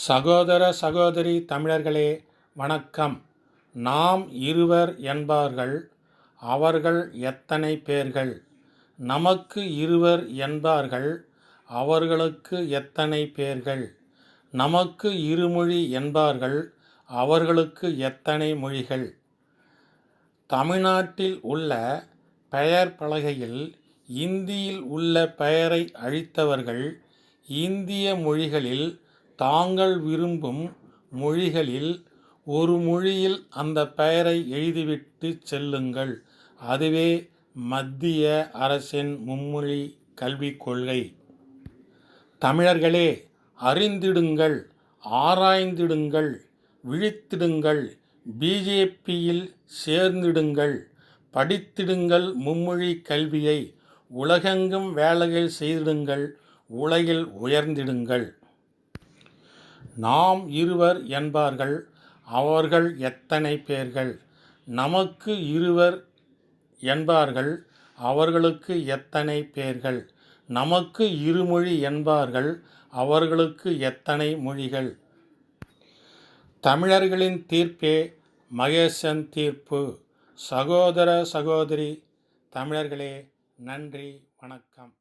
சகோதர சகோதரி தமிழர்களே வணக்கம். நாம் இருவர் என்பார்கள், அவர்கள் எத்தனை பேர்கள்? நமக்கு இருவர் என்பார்கள், அவர்களுக்கு எத்தனை பேர்கள்? நமக்கு இருமொழி என்பார்கள், அவர்களுக்கு எத்தனை மொழிகள்? தமிழ்நாட்டில் உள்ள பெயர் பலகையில் இந்தியில் உள்ள பெயரை அழித்தவர்கள், இந்திய மொழிகளில் தாங்கள் விரும்பும் மொழிகளில் ஒரு மொழியில் அந்த பெயரை எழுதிவிட்டு செல்லுங்கள். அதுவே மத்திய அரசின் மும்மொழி கல்விக் கொள்கை. தமிழர்களே, அறிந்திடுங்கள், ஆராய்ந்திடுங்கள், விழித்திடுங்கள், பிஜேபியில் சேர்ந்திடுங்கள், படித்திடுங்கள் மும்மொழி கல்வியை, உலகெங்கும் வேலைகள் செய்திடுங்கள், உலகில் உயர்ந்திடுங்கள். நாம் இருவர் என்பார்கள், அவர்கள் எத்தனை பேர்கள்? நமக்கு இருவர் என்பார்கள், அவர்களுக்கு எத்தனை பேர்கள்? நமக்கு இருமொழி என்பார்கள், அவர்களுக்கு எத்தனை மொழிகள்? தமிழர்களின் தீர்ப்பே மகேசன் தீர்ப்பு. சகோதர சகோதரி தமிழர்களே, நன்றி, வணக்கம்.